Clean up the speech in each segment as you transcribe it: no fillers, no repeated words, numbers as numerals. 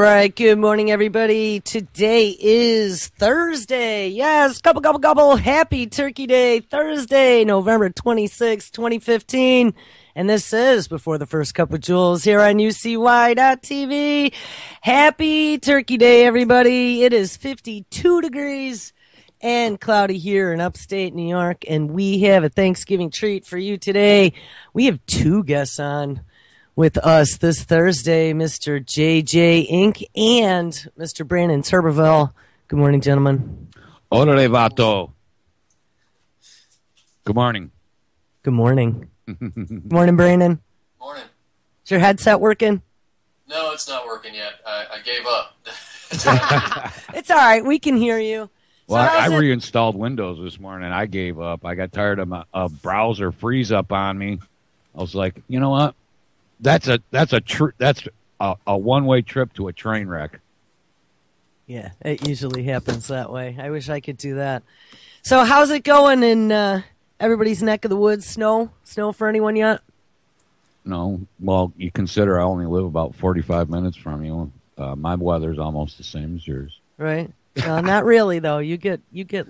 right. Good morning, everybody. Today is Thursday. Yes, gobble. Happy Turkey Day. Thursday, November 26, 2015. And this is Before the First Cup with Jules here on UCY.TV. Happy Turkey Day, everybody. It is 52 degrees and cloudy here in upstate New York. And we have a Thanksgiving treat for you today. We have two guests on with us this Thursday, Mr. JJink and Mr. Brandon Turbeville. Good morning, gentlemen. Orale vato. Good morning. Good morning. Good morning, Brandon. Morning. Is your headset working? No, it's not working yet. I gave up. It's all right. We can hear you. Well, I reinstalled Windows this morning. I gave up. I got tired of a browser freeze up on me. I was like, you know what? That's a one-way trip to a train wreck. Yeah, it usually happens that way. I wish I could do that. So how's it going in everybody's neck of the woods? Snow for anyone yet? No. Well, you consider I only live about 45 minutes from you. My weather's almost the same as yours. Right. Well, not really, though. You get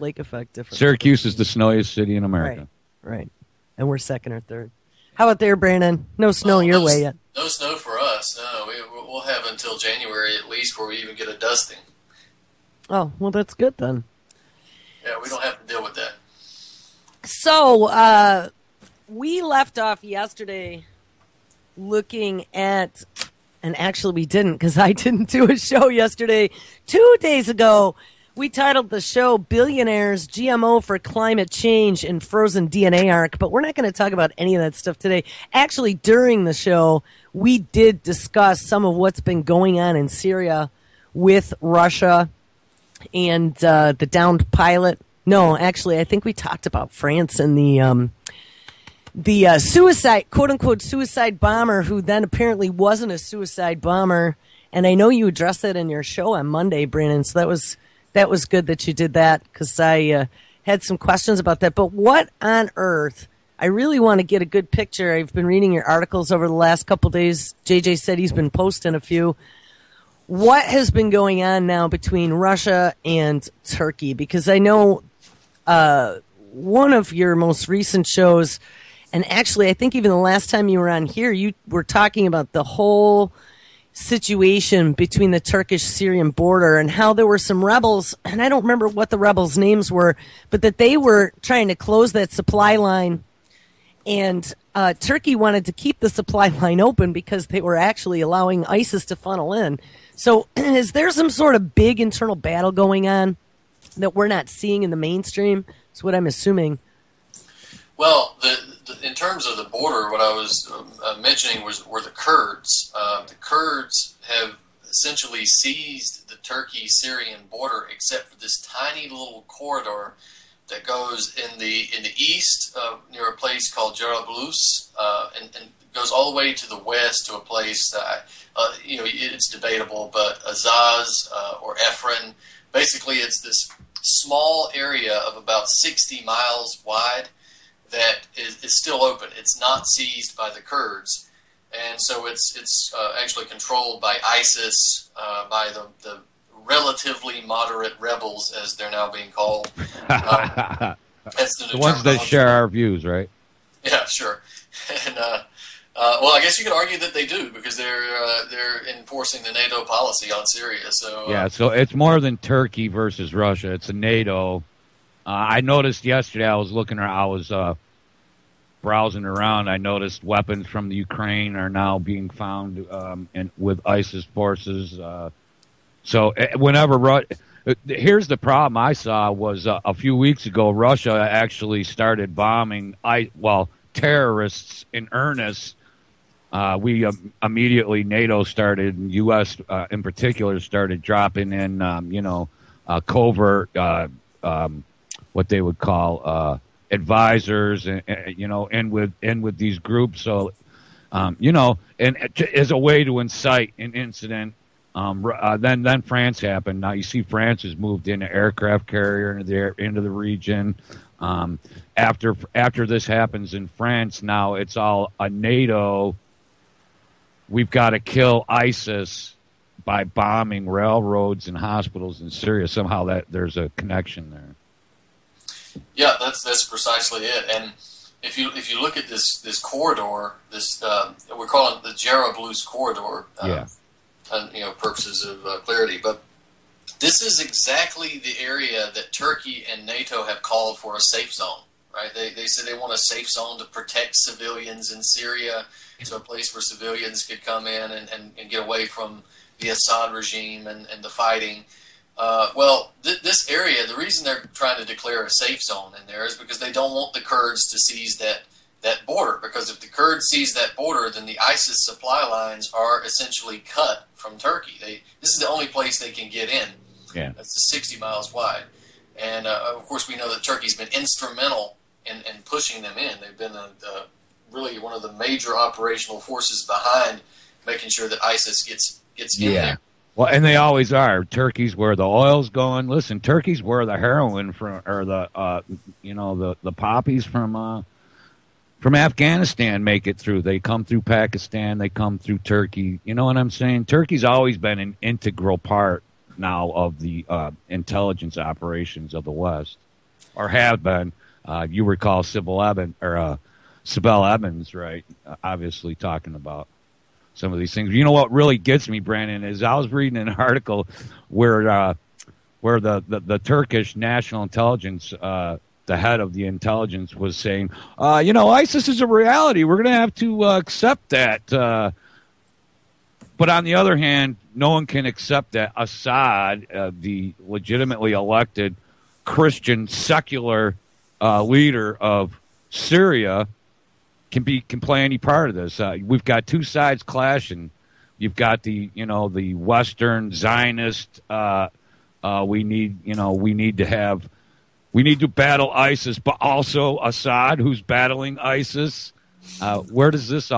lake effect different. Syracuse is the snowiest city in America. Right. And we're second or third. How about there, Brandon? No snow your way yet. No snow for us. No, we'll have until January at least where we even get a dusting. Oh, well, that's good then. Yeah, we don't have to deal with that. So, we left off yesterday looking at, and actually we didn't because I didn't do a show yesterday. 2 days ago, we titled the show Billionaires, GMO for Climate Change and Frozen DNA Arc, but we're not going to talk about any of that stuff today. Actually, during the show, we did discuss some of what's been going on in Syria with Russia and the downed pilot. No, actually, I think we talked about France and the suicide, quote-unquote, suicide bomber who then apparently wasn't a suicide bomber. And I know you addressed that in your show on Monday, Brandon, so that was good that you did that because I had some questions about that. But what on earth? I really want to get a good picture. I've been reading your articles over the last couple of days. JJ said he's been posting a few. What has been going on now between Russia and Turkey? Because I know one of your most recent shows, and actually I think even the last time you were on here, you were talking about the whole situation between the Turkish-Syrian border and how there were some rebels, and I don't remember what the rebels' names were, but that they were trying to close that supply line, and Turkey wanted to keep the supply line open because they were actually allowing ISIS to funnel in. So is there some sort of big internal battle going on that we're not seeing in the mainstream? That's what I'm assuming. Well, in terms of the border, what I was mentioning were the Kurds. The Kurds have essentially seized the Turkey-Syrian border, except for this tiny little corridor that goes in the east near a place called Jarablus, and goes all the way to the west to a place that it's debatable, but Azaz or Efrin. Basically, it's this small area of about 60 miles wide that is still open. It's not seized by the Kurds, and so it's actually controlled by ISIS, by the relatively moderate rebels, as they're now being called. That's the ones that share our views, right? Yeah, sure. And well, I guess you could argue that they do because they're enforcing the NATO policy on Syria. So yeah, so it's more than Turkey versus Russia. It's a NATO. I noticed yesterday. I was browsing around. I noticed weapons from the Ukraine are now being found with ISIS forces. So whenever here's the problem I saw was a few weeks ago, Russia actually started bombing terrorists in earnest. We immediately, NATO started, and U.S. In particular, started dropping in, covert, what they would call advisors, and with these groups. So, and as a way to incite an incident. Then France happened. Now you see France has moved in an aircraft carrier into the region. After this happens in France, now it's all a NATO. We've got to kill ISIS by bombing railroads and hospitals in Syria. Somehow that there's a connection there. Yeah, that's precisely it. And if you look at this corridor, we're calling it the Jarablus corridor, and purposes of clarity, but this is exactly the area that Turkey and NATO have called for a safe zone. Right? They said they want a safe zone to protect civilians in Syria, so a place where civilians could come in and get away from the Assad regime and the fighting. This area, the reason they're trying to declare a safe zone in there is because they don't want the Kurds to seize that border. Because if the Kurds seize that border, then the ISIS supply lines are essentially cut from Turkey. This is the only place they can get in. Yeah. That's 60 miles wide. And, of course, we know that Turkey's been instrumental in pushing them in. They've been really one of the major operational forces behind making sure that ISIS gets in there. Well, and they always are. Turkey's where the oil's going. Listen, Turkey's where the heroin or the poppies from Afghanistan make it through. They come through Pakistan. They come through Turkey. You know what I'm saying? Turkey's always been an integral part now of the intelligence operations of the West, or have been. You recall Sibel Evans, right? Obviously talking about some of these things. You know what really gets me, Brandon, is I was reading an article where the Turkish national intelligence, the head of the intelligence, was saying, ISIS is a reality. We're going to have to accept that. But on the other hand, no one can accept that Assad, the legitimately elected Christian secular leader of Syria, can play any part of this. We've got two sides clashing. You've got the Western Zionist. We need to battle ISIS, but also Assad, who's battling ISIS. How does this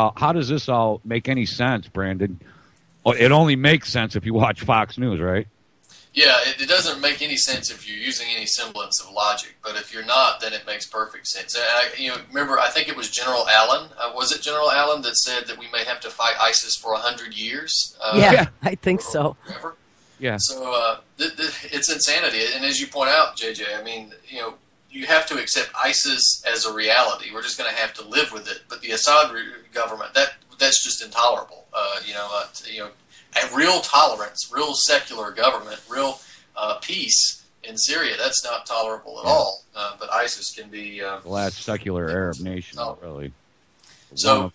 all make any sense, Brandon? It only makes sense if you watch Fox News, right? Yeah, it doesn't make any sense if you're using any semblance of logic. But if you're not, then it makes perfect sense. Remember, I think it was General Allen. Was it General Allen that said that we may have to fight ISIS for 100 years? I think so. Forever? Yeah. So it's insanity. And as you point out, JJ, I mean, you have to accept ISIS as a reality. We're just going to have to live with it. But the Assad government, that's just intolerable. A real tolerance, real secular government, real peace in Syria, that's not tolerable at all. But ISIS can be the last secular Arab nation, really. So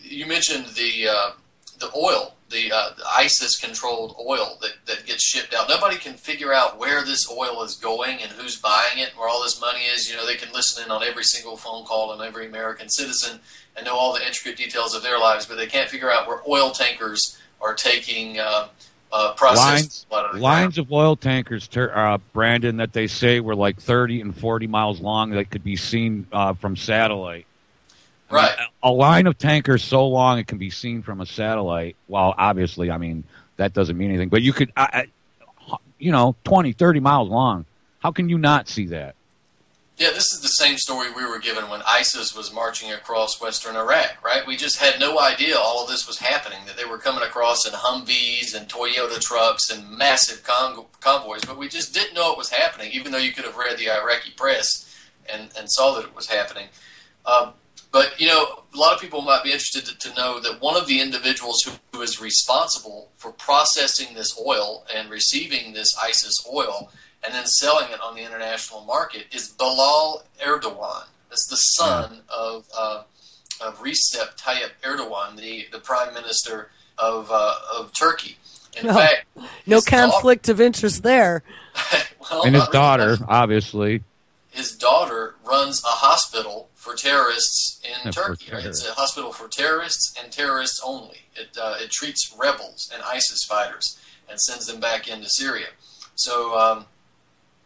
you mentioned the oil, the ISIS-controlled oil that gets shipped out. Nobody can figure out where this oil is going and who's buying it and where all this money is. They can listen in on every single phone call and every American citizen and know all the intricate details of their lives, but they can't figure out where oil tankers are taking processed lines of oil tankers, Brandon, that they say were like 30 and 40 miles long that could be seen from satellite. Right. A line of tankers so long it can be seen from a satellite. Well, obviously, that doesn't mean anything. But you could, 20, 30 miles long. How can you not see that? Yeah, this is the same story we were given when ISIS was marching across western Iraq, right? We just had no idea all of this was happening, that they were coming across in Humvees and Toyota trucks and massive convoys, but we just didn't know it was happening, even though you could have read the Iraqi press and saw that it was happening. But, a lot of people might be interested to know that one of the individuals who is responsible for processing this oil and receiving this ISIS oil and then selling it on the international market is Bilal Erdogan. That's the son of Recep Tayyip Erdogan, the prime minister of Turkey. In fact, no conflict of interest there. And his daughter, obviously. His daughter runs a hospital for terrorists in Turkey. Right? It's a hospital for terrorists and terrorists only. It treats rebels and ISIS fighters and sends them back into Syria. So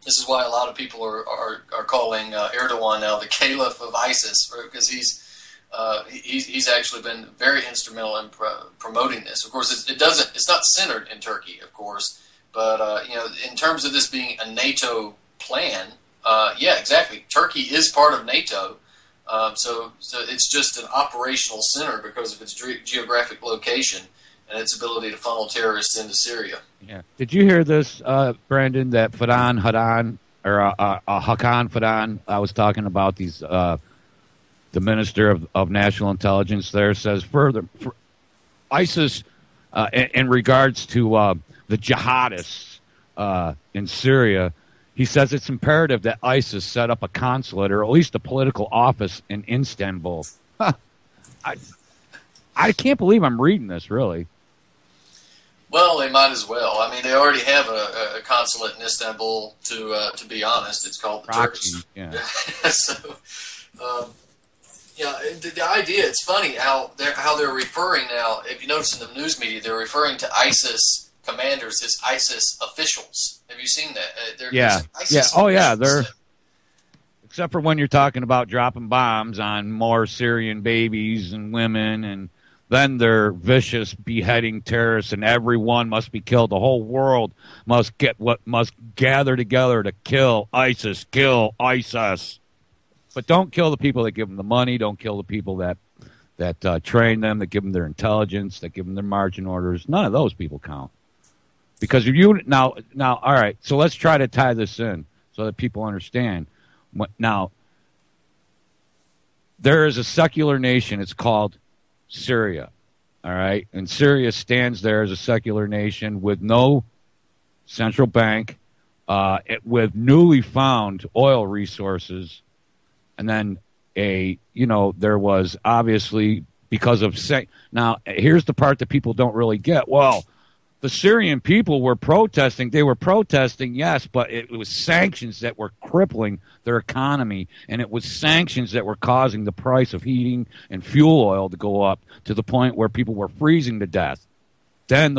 this is why a lot of people are calling Erdogan now the caliph of ISIS, right? Because he's actually been very instrumental in promoting this. Of course, it's not centered in Turkey, of course, but in terms of this being a NATO plan, yeah, exactly. Turkey is part of NATO, so it's just an operational center because of its geographic location. and its ability to funnel terrorists into Syria. Yeah. Did you hear this, Brandon? That Hakan Fadan, I was talking about these. The Minister of National Intelligence there says further, ISIS, in regards to the jihadists in Syria, he says it's imperative that ISIS set up a consulate or at least a political office in Istanbul. I can't believe I'm reading this, really. Well, they might as well. I mean, they already have a consulate in Istanbul. To be honest, it's called the Turks. Yeah. So, the idea. It's funny how they're referring now. If you notice in the news media, they're referring to ISIS commanders as ISIS officials. Have you seen that? Yeah. ISIS Oh, yeah. They're. Except for when you're talking about dropping bombs on more Syrian babies and women, and then they're vicious beheading terrorists, and everyone must be killed. The whole world must gather together to kill ISIS. Kill ISIS. But don't kill the people that give them the money. Don't kill the people that train them, that give them their intelligence, that give them their marching orders. None of those people count. Because if you now, all right. So let's try to tie this in so that people understand. Now, there is a secular nation. It's called Syria. All right, and Syria stands there as a secular nation with no central bank, with newly found oil resources. And then there was obviously because of now here's the part that people don't really get. Well, the Syrian people were protesting. They were protesting, yes, but it was sanctions that were crippling their economy, and it was sanctions that were causing the price of heating and fuel oil to go up to the point where people were freezing to death. Then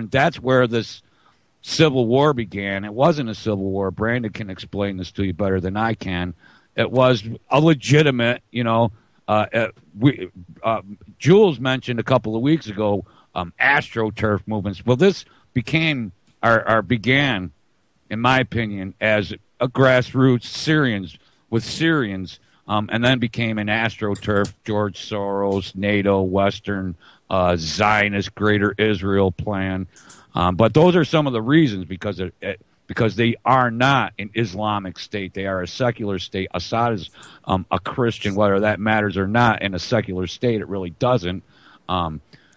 that's where this civil war began. It wasn't a civil war. Brandon can explain this to you better than I can. It was a legitimate, Jules mentioned a couple of weeks ago, AstroTurf movements. Well, this began, in my opinion, as a grassroots Syrians, and then became an AstroTurf, George Soros, NATO, Western, Zionist, Greater Israel plan. But those are some of the reasons, because they are not an Islamic state. They are a secular state. Assad is a Christian, whether that matters or not. In a secular state, it really doesn't.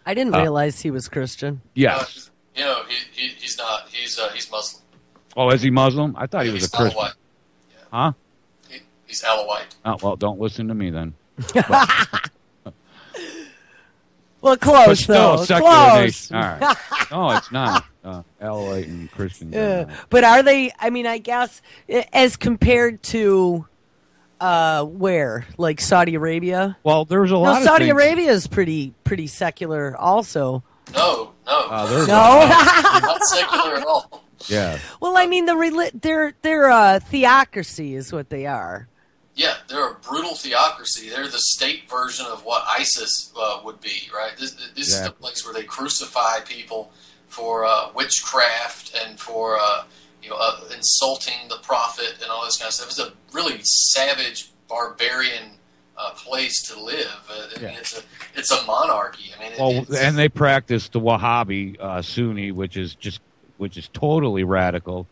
I didn't realize he was Christian. Yes. He's not. He's Muslim. Oh, is he Muslim? I thought he was a Christian. Alawite. Yeah. Huh? He's Alawite. Oh, well, don't listen to me then. Well, close, but still, though. Secular Close. Nation. All right. No, it's not. Alawite and Christian. But are they, I guess, as compared to where? Like Saudi Arabia? Well, there's a lot of Saudi things. Arabia is pretty secular also. No. No? Not secular at all. Yeah. Well, they're theocracy is what they are. Yeah, they're a brutal theocracy. They're the state version of what ISIS would be, right? This is the place where they crucify people for witchcraft and for insulting the prophet and all this kind of stuff. It's a really savage, barbarian place to live. It's a monarchy. And they practice the Wahhabi Sunni, which is totally radical.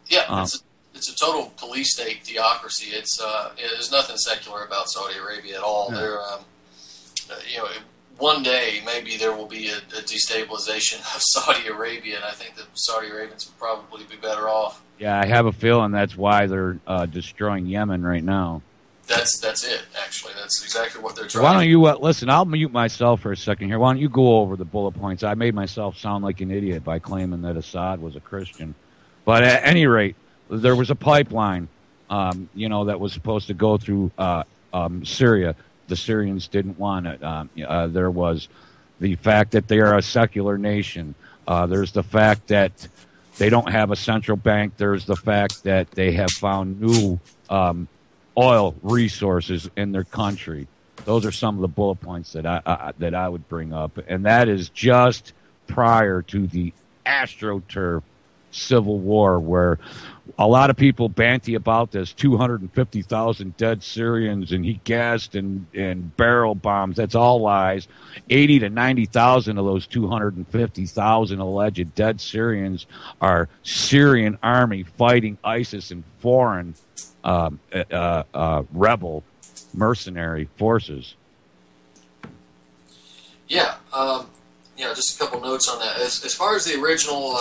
Yeah, it's a total police state theocracy. There's nothing secular about Saudi Arabia at all. Yeah. They're, one day maybe there will be a destabilization of Saudi Arabia, and I think that Saudi Arabians would probably be better off. Yeah, I have a feeling that's why they're destroying Yemen right now. That's it, actually. That's exactly what they're trying. Why don't you listen? I'll mute myself for a second here. Why don't you go over the bullet points? I made myself sound like an idiot by claiming that Assad was a Christian. But at any rate, there was a pipeline, that was supposed to go through Syria. The Syrians didn't want it. There was the fact that they are a secular nation. There's the fact that they don't have a central bank. There's the fact that they have found new oil resources in their country. Those are some of the bullet points that I would bring up, and that is just prior to the AstroTurf civil war where a lot of people banty about this 250,000 dead Syrians, and he gassed and barrel bombs. That's all lies. 80 to 90,000 of those 250,000 alleged dead Syrians are Syrian army fighting ISIS and foreign rebel mercenary forces. Yeah, just a couple notes on that. As far as the original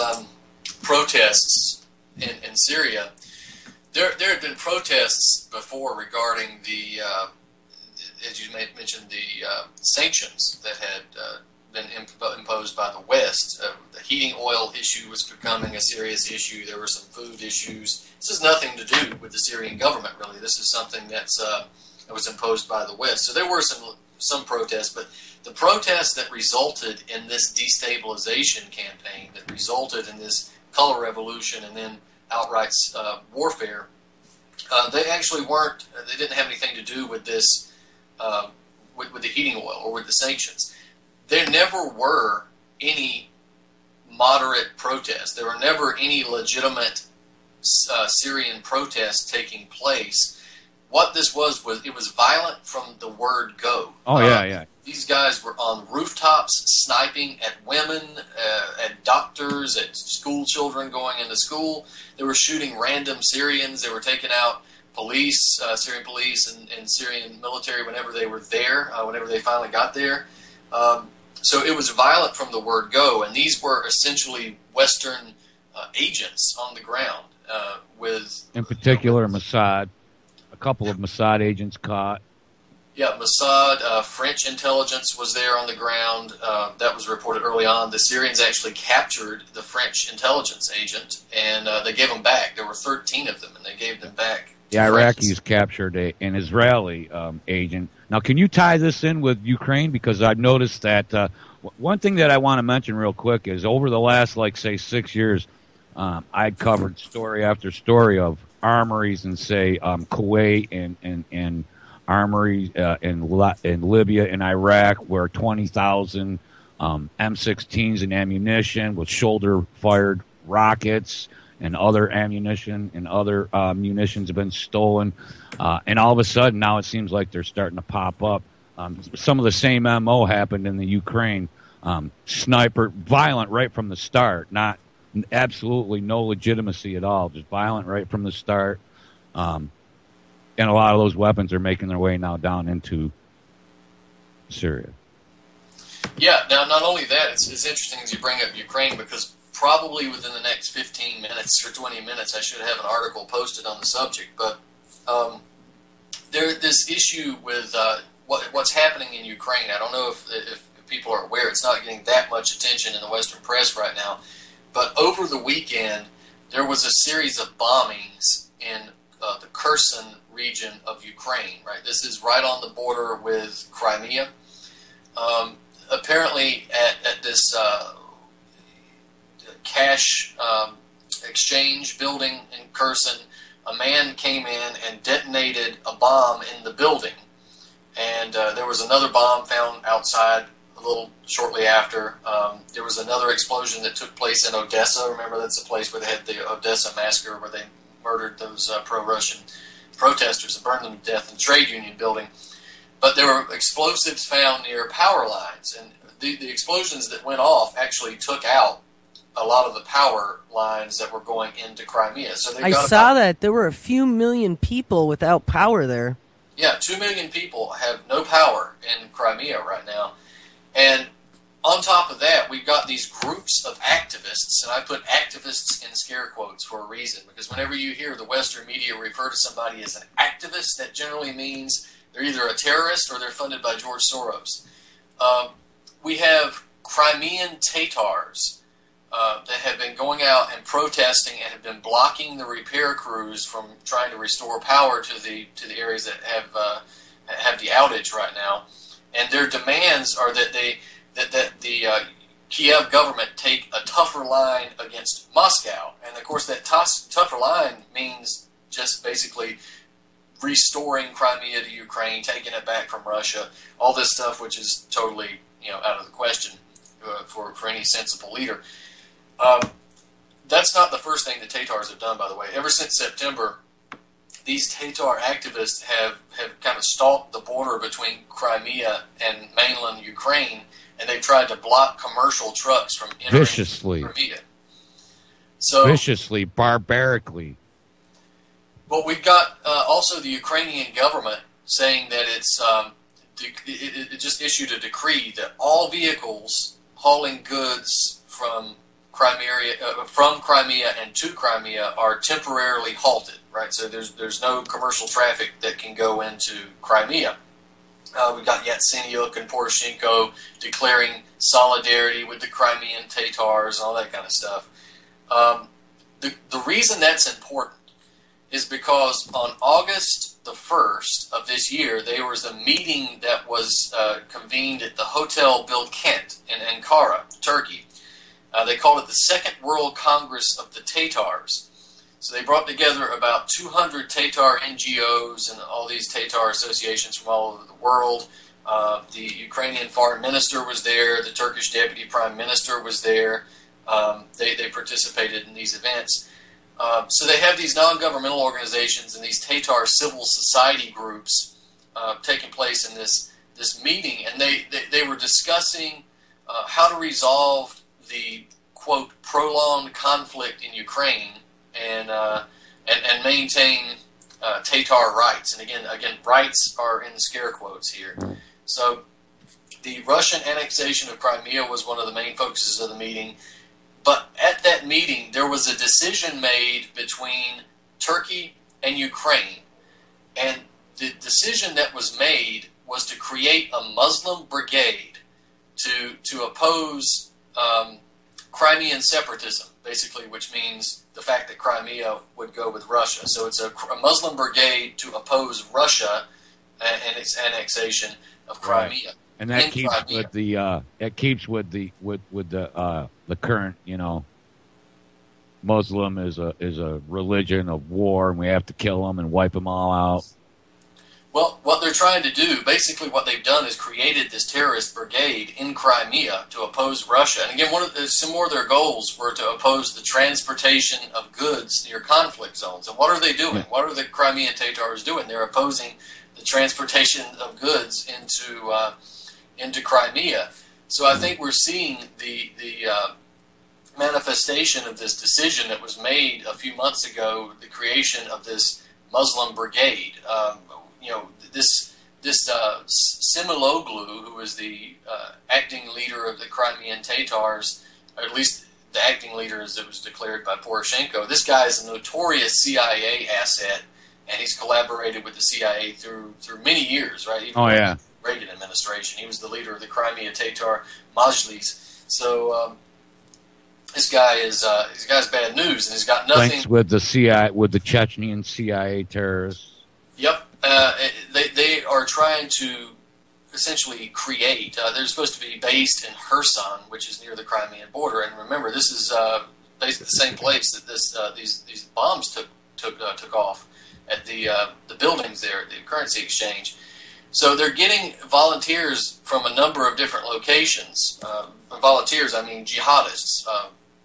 protests in Syria, there had been protests before regarding the, as you mentioned, the sanctions that had been imposed by the West. The heating oil issue was becoming a serious issue. There were some food issues. This has nothing to do with the Syrian government, really. This is something that was imposed by the West. So there were some protests, but the protests that resulted in this destabilization campaign, that resulted in this color revolution and then outright warfare, they actually weren't. They didn't have anything to do with this, with the heating oil or with the sanctions. There never were any moderate protests. There were never any legitimate Syrian protests taking place. What this was it was violent from the word go. Oh, yeah. These guys were on rooftops sniping at women, at doctors, at school children going into school. They were shooting random Syrians. They were taking out police, Syrian police and Syrian military whenever they were there, whenever they finally got there. So it was violent from the word go, and these were essentially Western agents on the ground with... In particular, Mossad. A couple of Mossad agents caught. Yeah, Mossad, French intelligence was there on the ground. That was reported early on. The Syrians actually captured the French intelligence agent, and they gave them back. There were 13 of them, and they gave them back. The Iraqis captured an Israeli agent. Now, can you tie this in with Ukraine? Because I've noticed that one thing that I want to mention real quick is over the last, 6 years, I covered story after story of armories in, say, Kuwait and armories in Libya and Iraq, where 20,000 M16s and ammunition with shoulder-fired rockets and other ammunition and other munitions have been stolen. And all of a sudden, now it seems like they're starting to pop up. Some of the same MO happened in the Ukraine. Sniper, violent right from the start, not absolutely no legitimacy at all, just violent right from the start. And a lot of those weapons are making their way now down into Syria. Yeah, now not only that, it's interesting as you bring up Ukraine, because probably within the next 15 minutes or 20 minutes I should have an article posted on the subject. But this issue with what's happening in Ukraine, I don't know if people are aware, it's not getting that much attention in the Western press right now. But over the weekend, there was a series of bombings in the Kherson region of Ukraine. Right, this is right on the border with Crimea. Apparently, at this cash exchange building in Kherson, a man came in and detonated a bomb in the building, and there was another bomb found outside a little shortly after. There was another explosion that took place in Odessa. Remember, that's the place where they had the Odessa massacre, where they murdered those pro-Russian protesters and burned them to death in the trade union building. But there were explosives found near power lines, and the explosions that went off actually took out a lot of the power lines that were going into Crimea. So I saw that there were a few million people without power there. Yeah, 2 million people have no power in Crimea right now. And on top of that, we've got these groups of activists, and I put activists in scare quotes for a reason, because whenever you hear the Western media refer to somebody as an activist, that generally means they're either a terrorist or they're funded by George Soros. We have Crimean Tatars that have been going out and protesting and have been blocking the repair crews from trying to restore power to the areas that have the outage right now. And their demands are that the Kiev government take a tougher line against Moscow. And of course, that tougher line means just basically restoring Crimea to Ukraine, taking it back from Russia, all this stuff, which is totally out of the question for any sensible leader. that's not the first thing the Tatars have done, by the way. Ever since September, these Tatar activists have kind of stalked the border between Crimea and mainland Ukraine, and they've tried to block commercial trucks from entering Crimea. So, viciously, barbarically. Well, we've got also the Ukrainian government saying that it just issued a decree that all vehicles hauling goods from Crimea and to Crimea are temporarily halted. Right, so there's no commercial traffic that can go into Crimea. We've got Yatsenyuk and Poroshenko declaring solidarity with the Crimean Tatars and all that kind of stuff. The reason that's important is because on August the 1st of this year, there was a meeting that was convened at the Hotel Bilkent in Ankara, Turkey. They called it the Second World Congress of the Tatars. So they brought together about 200 Tatar NGOs and all these Tatar associations from all over the world. The Ukrainian foreign minister was there. The Turkish deputy prime minister was there. They participated in these events. So they have these non-governmental organizations and these Tatar civil society groups taking place in this meeting, and they were discussing how to resolve the, quote, prolonged conflict in Ukraine and maintain Tatar rights. And again, rights are in scare quotes here. So the Russian annexation of Crimea was one of the main focuses of the meeting. But at that meeting, there was a decision made between Turkey and Ukraine. And the decision that was made was to create a Muslim brigade to oppose Crimean separatism, basically, which means the fact that Crimea would go with Russia. So it's a Muslim brigade to oppose Russia and its annexation of Crimea. Right. And that keeps Crimea. with the current, Muslim is a religion of war, and we have to kill them and wipe them all out. Well, what they're trying to do, basically what they've done is created this terrorist brigade in Crimea to oppose Russia. And again, some more of their goals were to oppose the transportation of goods near conflict zones. And what are they doing? What are the Crimean Tatars doing? They're opposing the transportation of goods into Crimea. So I think we're seeing the manifestation of this decision that was made a few months ago, the creation of this Muslim brigade. This Similoglu, who is the acting leader of the Crimean Tatars, or at least the acting leader as it was declared by Poroshenko, this guy is a notorious CIA asset, and he's collaborated with the CIA through many years, right? Even the Reagan administration. He was the leader of the Crimea Tatar Majlis. So this guy's bad news, and he's got nothing. Links with the CIA, with the Chechnyan CIA terrorists. Yep. They are trying to essentially create. They're supposed to be based in Kherson, which is near the Crimean border. And remember, this is based at the same place that these bombs took off at the buildings there at the currency exchange. So they're getting volunteers from a number of different locations. Volunteers, I mean jihadists.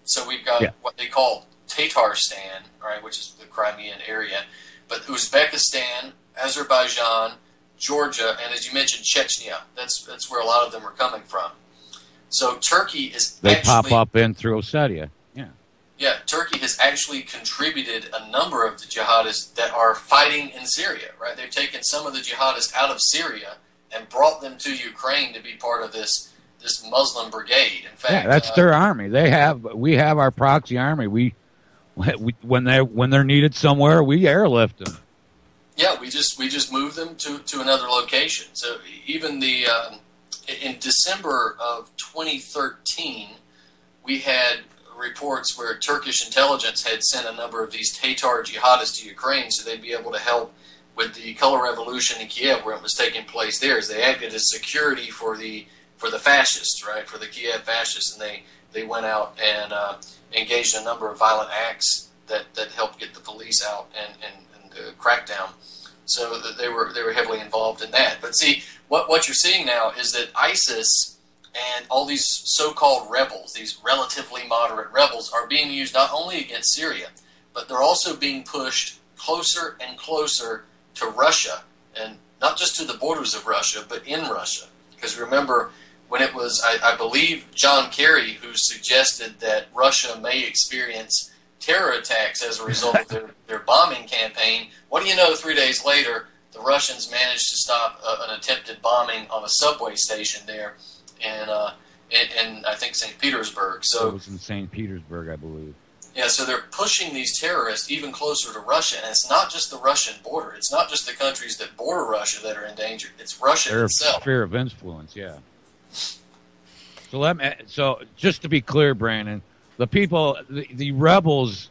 So we've got what they call Tatarstan, right, which is the Crimean area, but Uzbekistan, Azerbaijan, Georgia, and as you mentioned, Chechnya. That's where a lot of them are coming from. So Turkey is pop up in through Ossetia. Yeah, Turkey has actually contributed a number of the jihadists that are fighting in Syria, right? They've taken some of the jihadists out of Syria and brought them to Ukraine to be part of this Muslim brigade. In fact, that's their army. We have our proxy army. We when they're needed somewhere, we airlift them. Yeah, we just move them to another location. So even in December of 2013, we had reports where Turkish intelligence had sent a number of these Tatar jihadists to Ukraine so they'd be able to help with the color revolution in Kiev where it was taking place there, as they acted as security for the fascists, right, for the Kiev fascists, and they went out and engaged in a number of violent acts that helped get the police out and crack down. So that they were heavily involved in that. But see, what you're seeing now is that ISIS And all these so-called rebels, these relatively moderate rebels, are being used not only against Syria, but they're also being pushed closer and closer to Russia, and not just to the borders of Russia, but in Russia. Because remember, when it was, I believe, John Kerry who suggested that Russia may experience terror attacks as a result of their bombing campaign, what do you know, 3 days later, the Russians managed to stop an attempted bombing on a subway station there in I think St. Petersburg. So it was in St. Petersburg, I believe. Yeah, so they're pushing these terrorists even closer to Russia, and it's not just the Russian border. It's not just the countries that border Russia that are in danger. It's Russia itself. Sphere of influence, yeah. So just to be clear, Brandon, the people, the rebels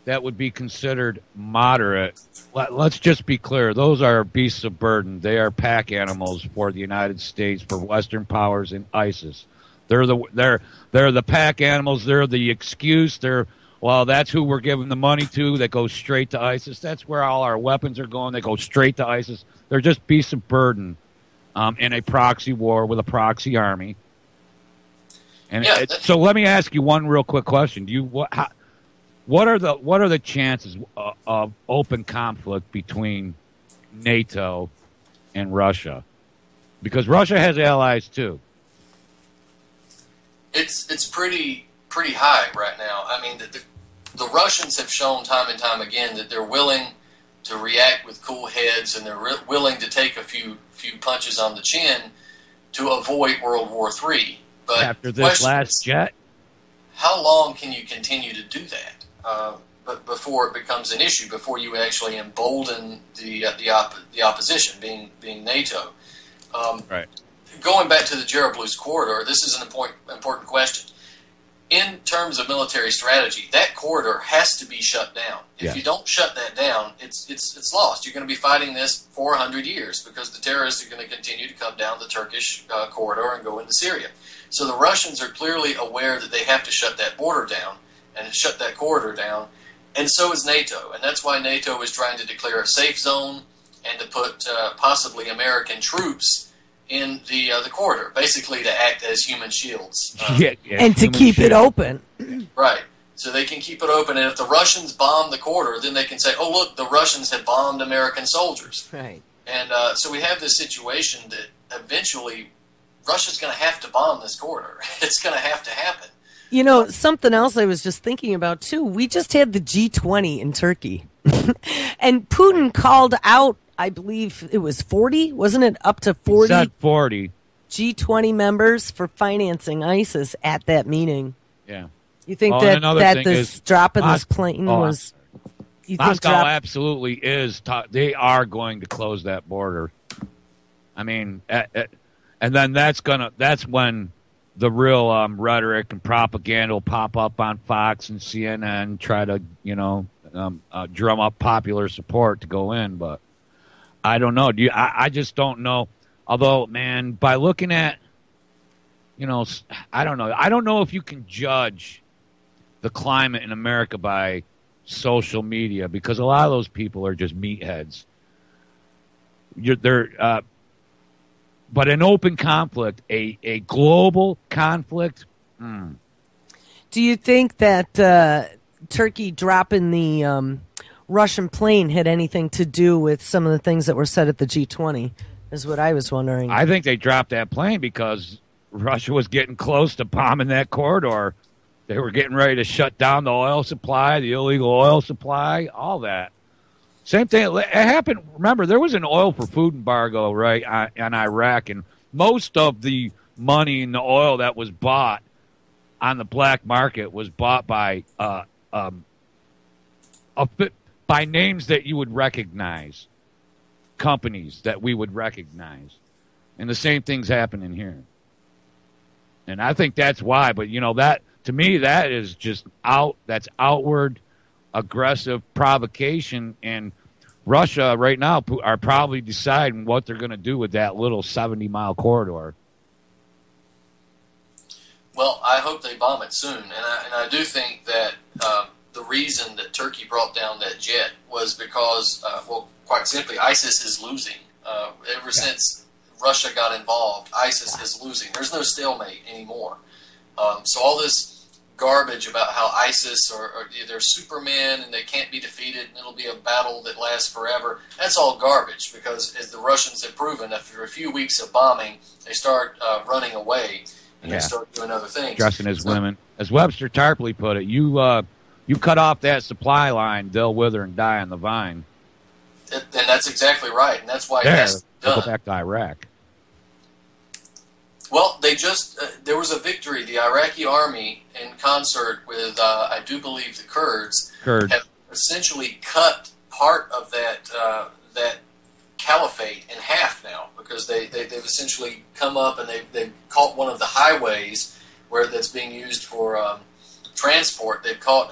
that would be considered moderate, let's just be clear, those are beasts of burden. They are pack animals for the United States, for Western powers, and ISIS. They're the pack animals. They're the excuse. That's who we're giving the money to. That goes straight to ISIS. That's where all our weapons are going. They go straight to ISIS. They're just beasts of burden in a proxy war with a proxy army. And so let me ask you one real quick question. What are the chances of open conflict between NATO and Russia? Because Russia has allies too. It's pretty high right now. I mean, the Russians have shown time and time again that they're willing to react with cool heads, and they're willing to take a few punches on the chin to avoid World War III. But after this last jet, how long can you continue to do that? But before it becomes an issue, before you actually embolden the opposition, being NATO. Right. Going back to the Jarablus corridor, this is an important question. In terms of military strategy, that corridor has to be shut down. If you don't shut that down, it's lost. You're going to be fighting this for 100 years because the terrorists are going to continue to come down the Turkish corridor and go into Syria. So the Russians are clearly aware that they have to shut that border down and shut that corridor down, and so is NATO. And that's why NATO is trying to declare a safe zone and to put possibly American troops in the corridor, basically to act as human shields. And to keep it open. Right. So they can keep it open, and if the Russians bomb the corridor, then they can say, oh, look, the Russians have bombed American soldiers. Right. And so we have this situation that eventually Russia's going to have to bomb this corridor. It's going to have to happen. You know, something else I was just thinking about, too. We just had the G20 in Turkey. And Putin called out, I believe it was 40, wasn't it? Up to 40, 40 G20 members for financing ISIS at that meeting. Yeah. You think that this drop in this plane was... Moscow absolutely is. They are going to close that border. I mean, and then that's when the real rhetoric and propaganda will pop up on Fox and CNN, try to drum up popular support to go in, but I don't know. I just don't know. Although, man, by looking at, I don't know. I don't know if you can judge the climate in America by social media, because a lot of those people are just meatheads. But an open conflict, a global conflict. Do you think that Turkey dropping the Russian plane had anything to do with some of the things that were said at the G20, is what I was wondering. I think they dropped that plane because Russia was getting close to bombing that corridor. They were getting ready to shut down the oil supply, the illegal oil supply, all that. Same thing. It happened. Remember, there was an oil for food embargo, right, in Iraq, and most of the money in the oil that was bought on the black market was bought by by names that you would recognize, companies that we would recognize. And the same thing's happening here. And I think that's why. But, that to me, that is just that's outward aggressive provocation. And Russia right now are probably deciding what they're going to do with that little 70-mile corridor. Well, I hope they bomb it soon. And I do think that the reason that Turkey brought down that jet was because, quite simply, ISIS is losing. Ever since Russia got involved, ISIS is losing. There's no stalemate anymore. So all this garbage about how ISIS are they're supermen and they can't be defeated and it'll be a battle that lasts forever, that's all garbage, because as the Russians have proven, after a few weeks of bombing, they start running away and they start doing other things. Dressing as women. As Webster Tarpley put it, you cut off that supply line, they'll wither and die on the vine. And that's exactly right, and that's why it has to be done. Go back to Iraq. Well, they just there was a victory. The Iraqi army, in concert with I do believe the Kurds, have essentially cut part of that caliphate in half now, because they've essentially come up and they've caught one of the highways where that's being used for transport. They've caught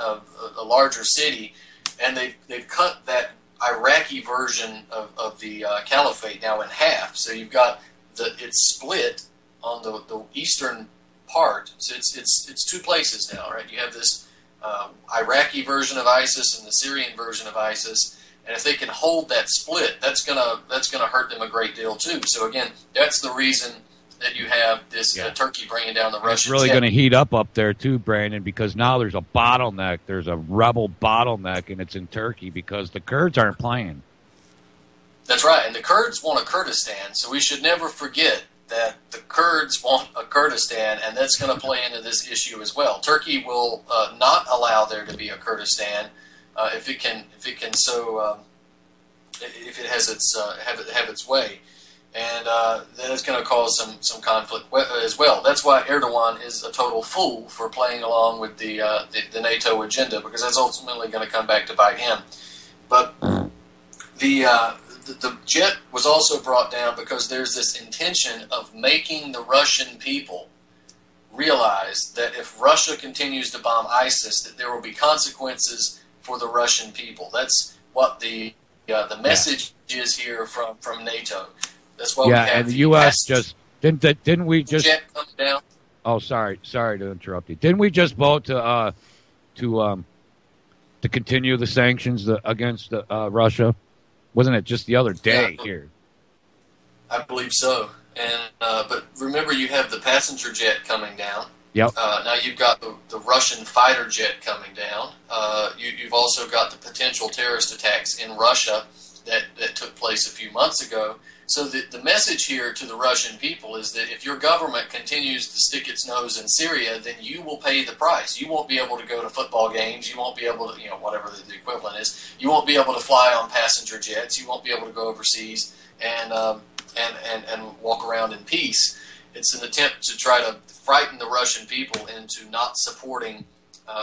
a larger city, and they've cut that Iraqi version of the caliphate now in half. So you've got it's split on the eastern part. So it's two places now, right? You have this Iraqi version of ISIS and the Syrian version of ISIS, and if they can hold that split, that's gonna hurt them a great deal too. So again, that's the reason that you have this Turkey bringing down the Russian. It's really going to heat up there too, Brandon, because now there's a bottleneck. There's a rebel bottleneck, and it's in Turkey because the Kurds aren't playing. That's right, and the Kurds want a Kurdistan, so we should never forget that the Kurds want a Kurdistan, and that's going to play into this issue as well. Turkey will not allow there to be a Kurdistan if it has its have its way, and that is going to cause some conflict as well. That's why Erdogan is a total fool for playing along with the NATO agenda, because that's ultimately going to come back to bite him. But the jet was also brought down because there's this intention of making the Russian people realize that if Russia continues to bomb ISIS, that there will be consequences for the Russian people. That's what the message is here from NATO. That's why we have and the U.S. just didn't we just jet come down. Oh, sorry to interrupt you. Didn't we just vote to continue the sanctions against Russia? Wasn't it just the other day here? I believe so. And but remember, you have the passenger jet coming down. Yep. Now you've got the Russian fighter jet coming down. You've also got the potential terrorist attacks in Russia that took place a few months ago. So the message here to the Russian people is that if your government continues to stick its nose in Syria, then you will pay the price. You won't be able to go to football games. You won't be able to, whatever the equivalent is. You won't be able to fly on passenger jets. You won't be able to go overseas and walk around in peace. It's an attempt to try to frighten the Russian people into not supporting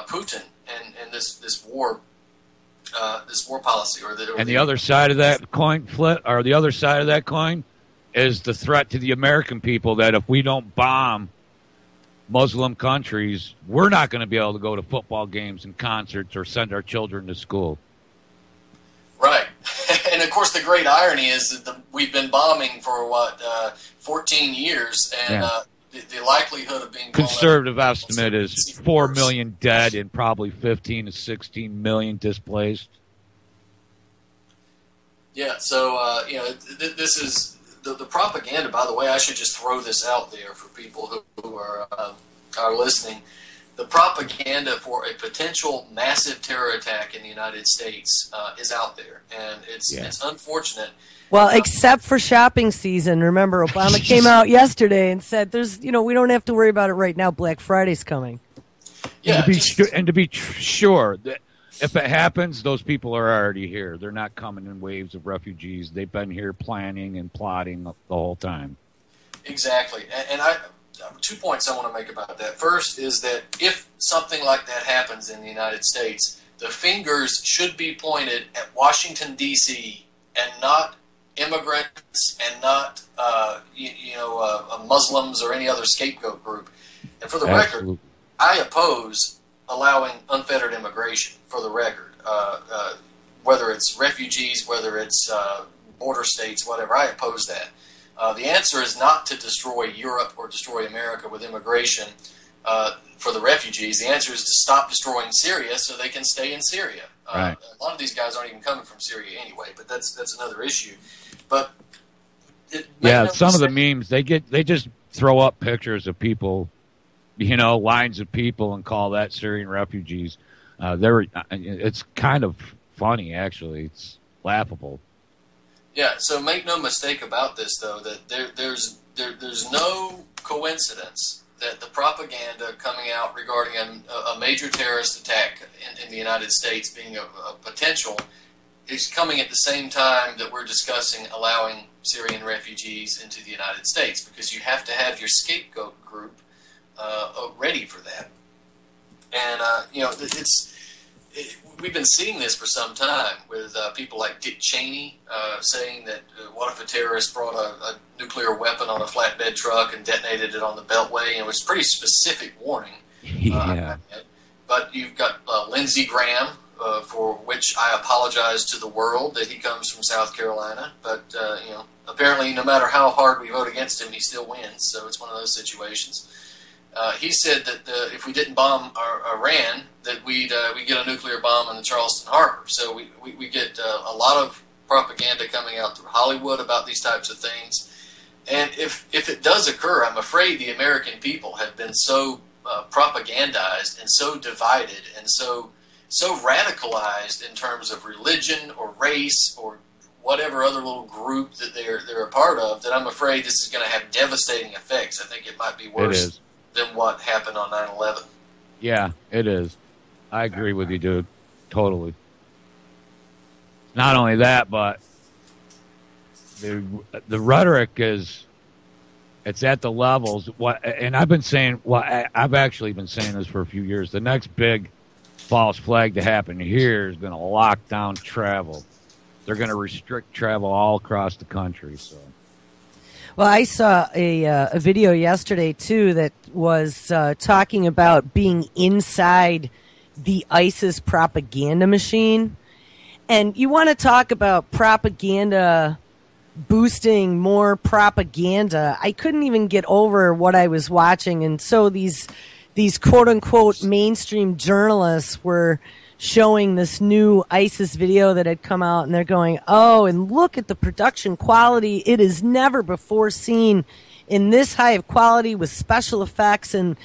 Putin and this war. This war policy, and the other side of that coin, the other side of that coin, is the threat to the American people that if we don't bomb Muslim countries, we're not going to be able to go to football games and concerts or send our children to school. Right, and of course the great irony is that we've been bombing for 14 years, and the likelihood of being conservative estimate is 4 million dead and probably 15 to 16 million displaced. Yeah, so this is the propaganda. By the way, I should just throw this out there for people who are listening. The propaganda for a potential massive terror attack in the United States is out there, and it's unfortunate. Well, except for shopping season. Remember, Obama came out yesterday and said, "There's, we don't have to worry about it right now. Black Friday's coming." Yeah, to be sure that if it happens, those people are already here. They're not coming in waves of refugees. They've been here planning and plotting the whole time. Exactly, and 2 points I want to make about that. First is that if something like that happens in the United States, the fingers should be pointed at Washington, D.C., and not immigrants and not Muslims or any other scapegoat group. And for the record, I oppose allowing unfettered immigration, for the record, whether it's refugees, whether it's border states, whatever. I oppose that. The answer is not to destroy Europe or destroy America with immigration for the refugees. The answer is to stop destroying Syria so they can stay in Syria. Right. A lot of these guys aren't even coming from Syria anyway, but that's another issue. But Yeah, some of the memes they just throw up pictures of people, lines of people, and call that Syrian refugees. It's kind of funny, actually. It's laughable. Yeah. So make no mistake about this, though, that there's no coincidence that the propaganda coming out regarding a major terrorist attack in the United States being a potential is coming at the same time that we're discussing allowing Syrian refugees into the United States, because you have to have your scapegoat group ready for that. And we've been seeing this for some time with people like Dick Cheney saying that what if a terrorist brought a nuclear weapon on a flatbed truck and detonated it on the Beltway? And it was a pretty specific warning. Yeah. But you've got Lindsey Graham, for which I apologize to the world that he comes from South Carolina. But, apparently no matter how hard we vote against him, he still wins. So it's one of those situations. He said that if we didn't bomb Iran, that we'd get a nuclear bomb in the Charleston Harbor. So we get a lot of propaganda coming out through Hollywood about these types of things. And if it does occur, I'm afraid the American people have been so propagandized and so divided and so radicalized in terms of religion or race or whatever other little group that they're a part of, that I'm afraid this is going to have devastating effects. I think it might be worse than what happened on 9/11. Yeah, it is. I agree with you, dude. Totally. Not only that, but the rhetoric it's at the levels. And I've been saying, I've actually been saying this for a few years. The next big false flag to happen here is going to lock down travel. They're going to restrict travel all across the country. So, well, I saw a video yesterday too that was talking about being inside the ISIS propaganda machine, and you want to talk about propaganda boosting more propaganda. I couldn't even get over what I was watching, and so these quote unquote mainstream journalists were showing this new ISIS video that had come out, and they're going, oh, and look at the production quality. It is never before seen in this high of quality with special effects. And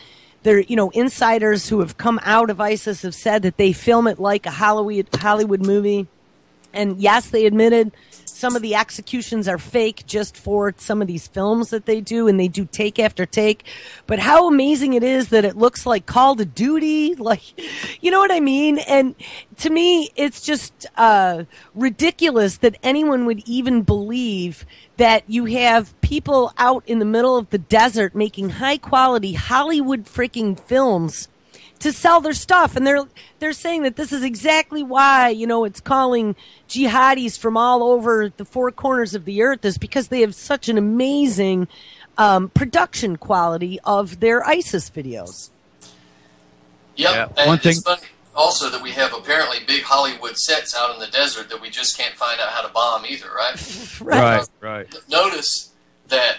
there, insiders who have come out of ISIS have said that they film it like a Hollywood movie. And yes, they admitted some of the executions are fake just for some of these films that they do, and they do take after take. But how amazing it is that it looks like Call of Duty, like, you know what I mean? And to me, it's just ridiculous that anyone would even believe that you have people out in the middle of the desert making high quality Hollywood freaking films to sell their stuff. And they're saying that this is exactly why, it's calling jihadis from all over the four corners of the earth, is because they have such an amazing production quality of their ISIS videos. Yep. Yeah. And it's funny also that we have apparently big Hollywood sets out in the desert that we just can't find out how to bomb either, right? Right. Notice that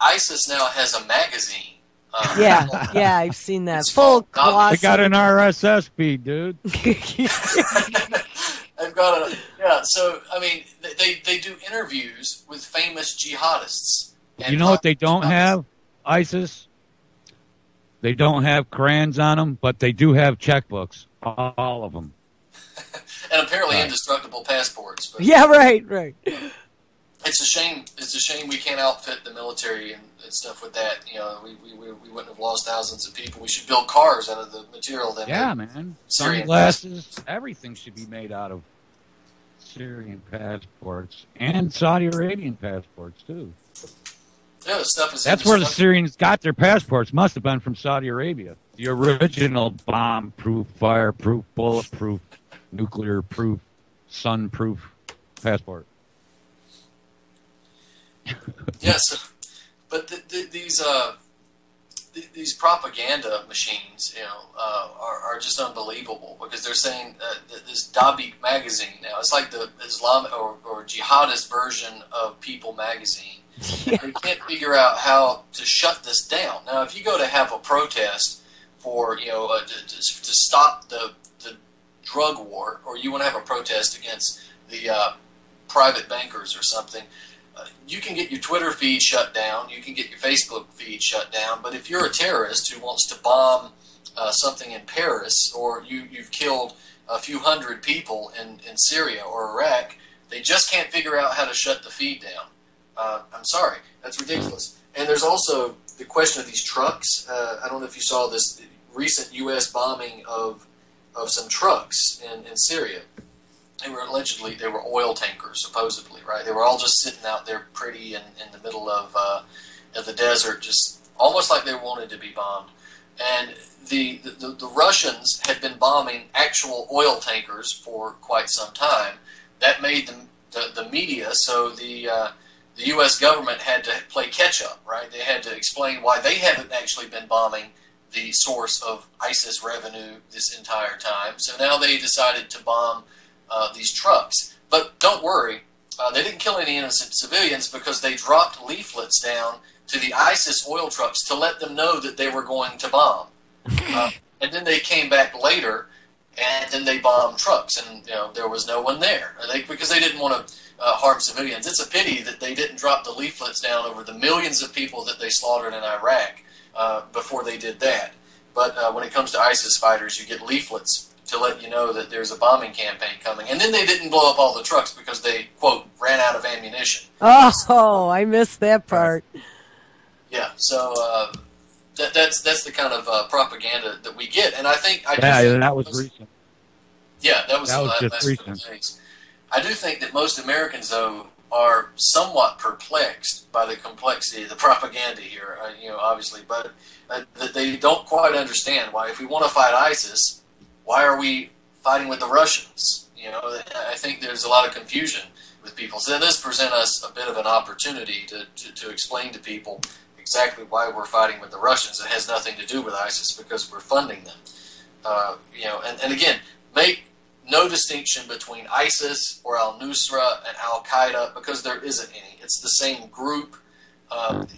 ISIS now has a magazine. Yeah, I've seen that. Full closet. They got an RSS feed, dude. They've got so, I mean, they do interviews with famous jihadists. You know what they don't have, ISIS? They don't have crayons on them, but they do have checkbooks. All of them. And apparently indestructible passports. But yeah, right. It's a shame. It's a shame we can't outfit the military and stuff with that. We wouldn't have lost thousands of people. We should build cars out of the material that. Yeah, man. Syrian Sunglasses, everything should be made out of Syrian passports and Saudi Arabian passports too. Yeah, the stuff is. That's where the Syrians got their passports. Must have been from Saudi Arabia. The original bomb-proof, fire-proof, bulletproof, nuclear-proof, sun-proof passport. Yes, but these propaganda machines, are just unbelievable, because they're saying that this Dabiq magazine now, it's like the Islamic or jihadist version of People magazine. Yeah. They can't figure out how to shut this down. Now, if you go to have a protest for to stop the drug war, or you want to have a protest against the private bankers or something, you can get your Twitter feed shut down, you can get your Facebook feed shut down, but if you're a terrorist who wants to bomb something in Paris, or you've killed a few hundred people in Syria or Iraq, they just can't figure out how to shut the feed down. I'm sorry, that's ridiculous. And there's also the question of these trucks. I don't know if you saw this recent U.S. bombing of some trucks in Syria. They were oil tankers, supposedly, right? They were all just sitting out there pretty in the middle of the desert, just almost like they wanted to be bombed. And the Russians had been bombing actual oil tankers for quite some time. That made the media, so the U.S. government had to play catch-up, right? They had to explain why they haven't actually been bombing the source of ISIS revenue this entire time. So now they decided to bomb these trucks. But don't worry, they didn't kill any innocent civilians because they dropped leaflets down to the ISIS oil trucks to let them know that they were going to bomb. And then they came back later, and then they bombed trucks, and there was no one there because they didn't want to harm civilians. It's a pity that they didn't drop the leaflets down over the millions of people that they slaughtered in Iraq before they did that. But when it comes to ISIS fighters, you get leaflets to let you know that there's a bombing campaign coming. And then they didn't blow up all the trucks because they, quote, ran out of ammunition. Oh, I missed that part. Yeah, so that's the kind of propaganda that we get. And I think... that was recent. Yeah, that was just recent. Days. I do think that most Americans, though, are somewhat perplexed by the complexity of the propaganda here, obviously, but that they don't quite understand why, if we want to fight ISIS, why are we fighting with the Russians? I think there's a lot of confusion with people. So that does present us a bit of an opportunity to explain to people exactly why we're fighting with the Russians. It has nothing to do with ISIS because we're funding them. And again, make no distinction between ISIS or al-Nusra and al-Qaeda because there isn't any. It's the same group.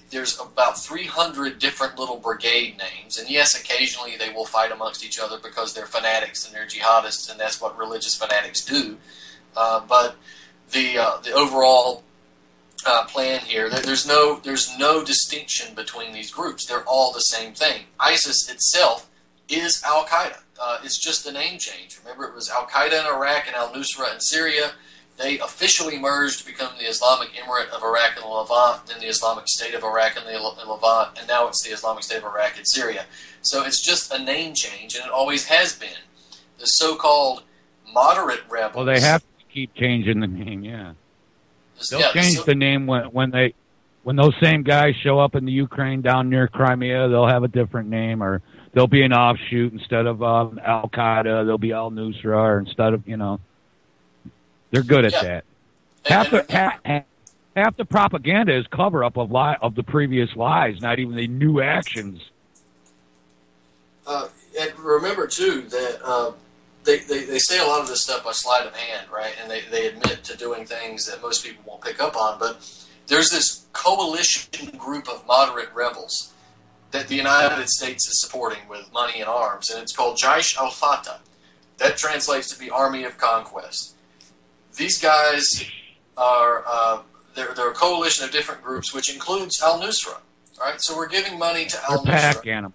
There's about 300 different little brigade names, and yes, occasionally they will fight amongst each other because they're fanatics and they're jihadists, and that's what religious fanatics do. But the overall plan here, there's no distinction between these groups. They're all the same thing. ISIS itself is al-Qaeda. It's just a name change. Remember, it was al-Qaeda in Iraq and al-Nusra in Syria. They officially merged to become the Islamic Emirate of Iraq and the Levant, then the Islamic State of Iraq and the Levant, and now it's the Islamic State of Iraq and Syria. So it's just a name change, and it always has been. The so-called moderate rebels... Well, they have to keep changing the name, yeah. They'll change the name when those same guys show up in the Ukraine down near Crimea. They'll have a different name, or they'll be an offshoot instead of Al-Qaeda. They'll be al-Nusra, or instead of, They're good at that. Half the propaganda is cover-up of the previous lies, not even the new actions. And remember, too, that they say a lot of this stuff by sleight of hand, right? And they admit to doing things that most people won't pick up on. But there's this coalition group of moderate rebels that the United States is supporting with money and arms, and it's called Jaish al-Fatah. That translates to be Army of Conquest. These guys are they're a coalition of different groups, which includes al-Nusra. Right? So we're giving money to al-Nusra,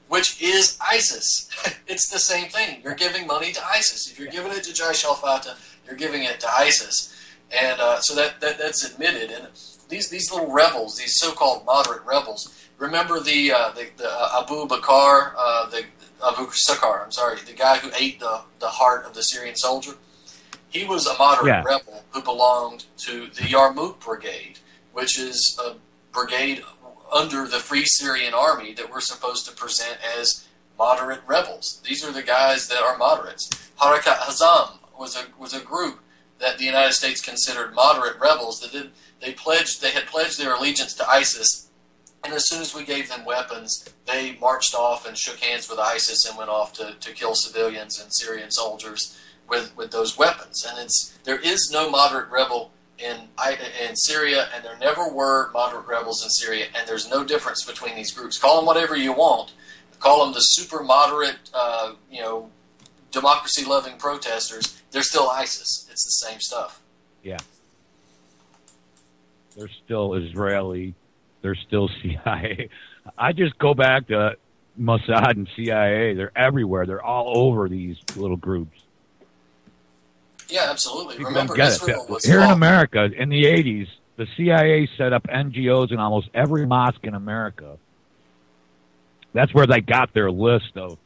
which is ISIS. It's the same thing. You're giving money to ISIS. If you're giving it to Jaish al-Fatah, you're giving it to ISIS. And so that's admitted. And these little rebels, these so-called moderate rebels, remember the Abu Bakr, Abu Sakar, the guy who ate the heart of the Syrian soldier? He was a moderate rebel who belonged to the Yarmouk Brigade, which is a brigade under the Free Syrian Army that we're supposed to present as moderate rebels. These are the guys that are moderates. Harakat Hazam was a group that the United States considered moderate rebels. They had pledged their allegiance to ISIS, and as soon as we gave them weapons, they marched off and shook hands with ISIS and went off to kill civilians and Syrian soldiers with those weapons. And there is no moderate rebel in Syria, and there never were moderate rebels in Syria, and there's no difference between these groups. Call them whatever you want. Call them the super moderate, democracy-loving protesters. They're still ISIS. It's the same stuff. Yeah. They're still Israeli. They're still CIA. I just go back to Mossad and CIA. They're everywhere. They're all over these little groups. Yeah, absolutely. People Remember, don't get Israel it. was Here in fought. America, in the 80s, the CIA set up NGOs in almost every mosque in America. That's where they got their list of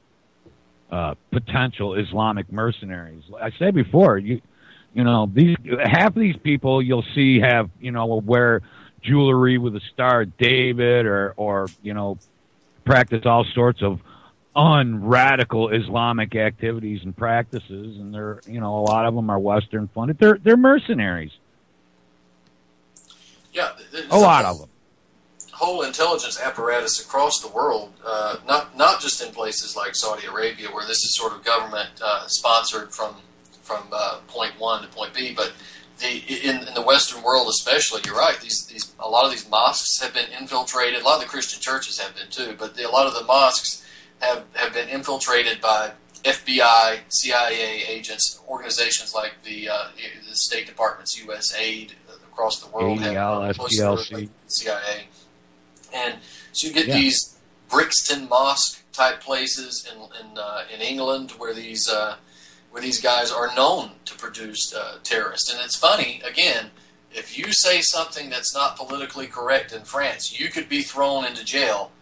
potential Islamic mercenaries. I said before, you know, these half of these people you'll see have, you know, will wear jewelry with a Star of David or you know, practice all sorts of unradical Islamic activities and practices, and they're, you know, a lot of them are Western funded. They're mercenaries. Yeah, A lot of them. Whole intelligence apparatus across the world, not just in places like Saudi Arabia, where this is sort of government sponsored from point one to point B, but in the Western world especially. You're right. A lot of these mosques have been infiltrated. A lot of the Christian churches have been too, but a lot of the mosques have been infiltrated by FBI, CIA agents, organizations like the State Department's U.S. across the world have close to CIA. And so you get these Brixton Mosque type places in England where these guys are known to produce terrorists. And it's funny, again, if you say something that's not politically correct in France, you could be thrown into jail.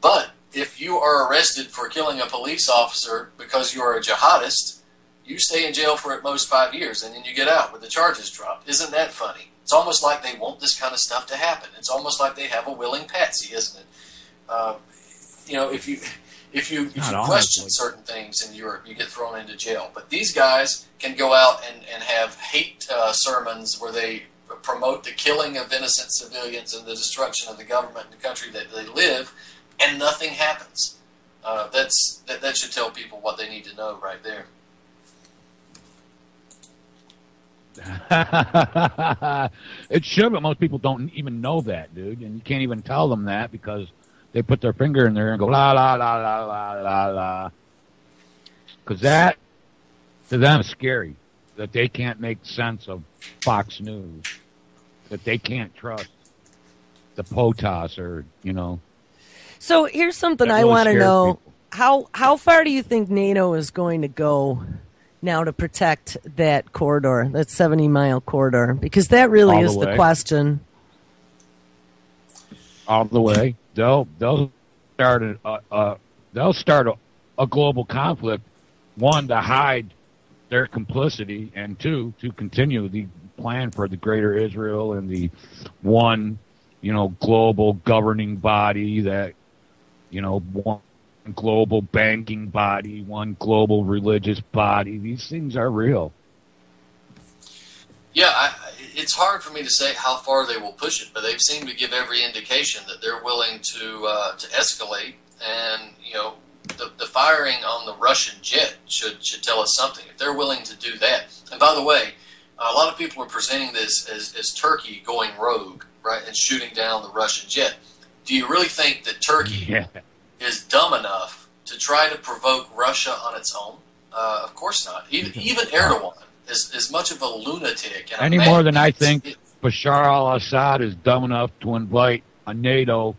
But if you are arrested for killing a police officer because you are a jihadist, you stay in jail for at most 5 years, and then you get out with the charges dropped. Isn't that funny? It's almost like they want this kind of stuff to happen. It's almost like they have a willing patsy, isn't it? You know, if you question certain things in Europe, you get thrown into jail. But these guys can go out and have hate sermons where they promote the killing of innocent civilians and the destruction of the government and the country that they live, and nothing happens. That should tell people what they need to know right there. It should, but most people don't even know that, dude. And you can't even tell them that because they put their finger in there and go, la, la, la, la, la, la, la. Because that, to them, is scary. That they can't make sense of Fox News. That they can't trust the POTUS or, you know. So here's something That I really want to scares know. people. How far do you think NATO is going to go now to protect that corridor, that 70-mile corridor? Because that really All is the the way. question. All the way. They'll start a global conflict. One, to hide their complicity, and two, to continue the plan for the Greater Israel and the one, you know, global governing body that, you know, one global banking body, one global religious body. These things are real. Yeah, it's hard for me to say how far they will push it, but they've seemed to give every indication that they're willing to escalate. And you know, the firing on the Russian jet should tell us something. If they're willing to do that, and by the way, a lot of people are presenting this as Turkey going rogue, right, and shooting down the Russian jet. Do you really think that Turkey is dumb enough to try to provoke Russia on its own? Of course not. Even Erdogan is as much of a lunatic. And Any more than I think Bashar al-Assad is dumb enough to invite a NATO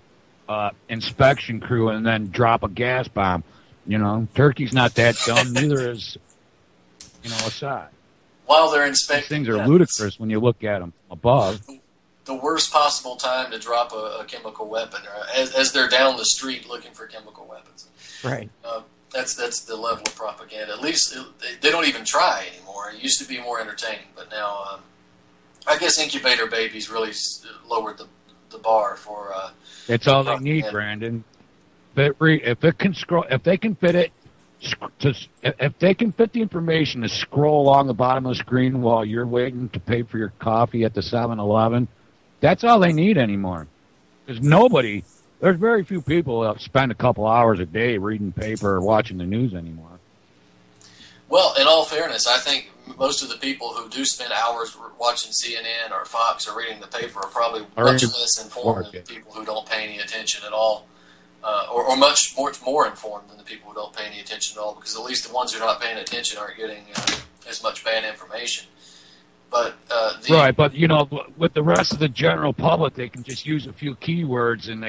inspection crew and then drop a gas bomb. You know, Turkey's not that dumb. Neither is, you know, Assad. While they're inspecting, These things are ludicrous when you look at them above. The worst possible time to drop a chemical weapon, or as they're down the street looking for chemical weapons. Right. That's the level of propaganda. At least they don't even try anymore. It used to be more entertaining, but now I guess incubator babies really lowered the bar for. It's all they need, Brandon. If they can fit the information to scroll along the bottom of the screen while you're waiting to pay for your coffee at the 7-Eleven, that's all they need anymore. Because there's very few people that spend a couple hours a day reading paper or watching the news anymore. Well, in all fairness, I think most of the people who do spend hours watching CNN or Fox or reading the paper are probably much less informed than the people who don't pay any attention at all. Or much more informed than the people who don't pay any attention at all, because at least the ones who are not paying attention aren't getting as much bad information. But right, but you know, with the rest of the general public, they can just use a few keywords and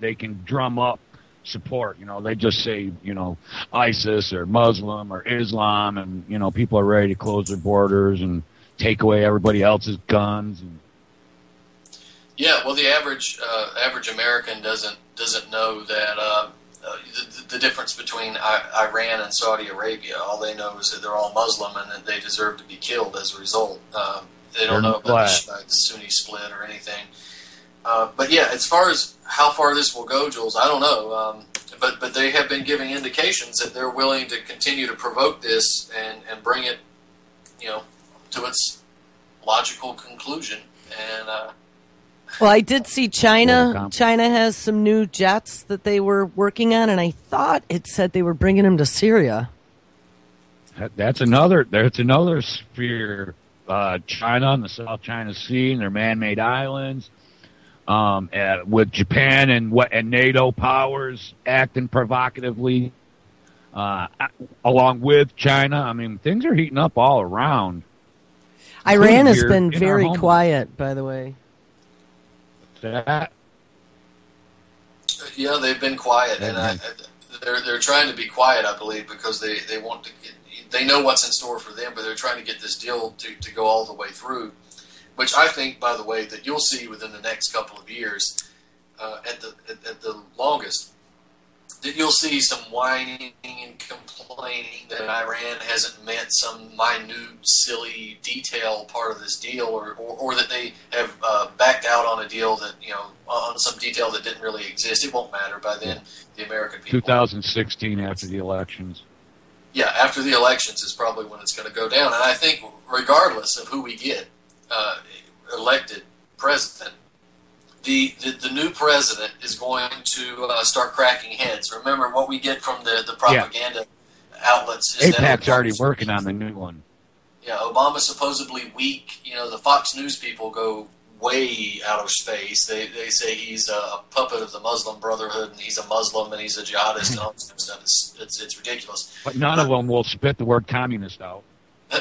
they can drum up support. You know, they just say, you know, ISIS or Muslim or Islam, and you know, people are ready to close their borders and take away everybody else's guns. And yeah, well, the average American doesn't know that the difference between Iran and Saudi Arabia. All they know is that they're all Muslim and that they deserve to be killed as a result. They don't know about the Shiite-Sunni split or anything. But yeah, as far as how far this will go, Jules, I don't know. But they have been giving indications that they're willing to continue to provoke this and bring it, you know, to its logical conclusion. And well, I did see China. China has some new jets that they were working on, and I thought it said they were bringing them to Syria. That's another sphere. China and the South China Sea and their man-made islands, with Japan and NATO powers acting provocatively, along with China. I mean, things are heating up all around. Iran has been very quiet, by the way. That? Yeah, they've been quiet, and they're trying to be quiet, I believe, because they want to get. They know what's in store for them, but they're trying to get this deal to go all the way through, which I think, by the way, that you'll see within the next couple of years, at the longest, that you'll see some whining and complaining that Iran hasn't met some minute, silly detail part of this deal, or that they have backed out on a deal that, you know, on some detail that didn't really exist. It won't matter by then. The American people. 2016 after the elections. Yeah, after the elections is probably when it's going to go down. And I think regardless of who we get elected president, the new president is going to start cracking heads. Remember, what we get from the propaganda outlets is AIPAC's that already working on the new one. Yeah, Obama's supposedly weak. You know, the Fox News people go way out of space. They say he's a puppet of the Muslim Brotherhood, and he's a Muslim, and he's a jihadist, and all this kind of stuff. It's ridiculous. But none of them will spit the word communist out.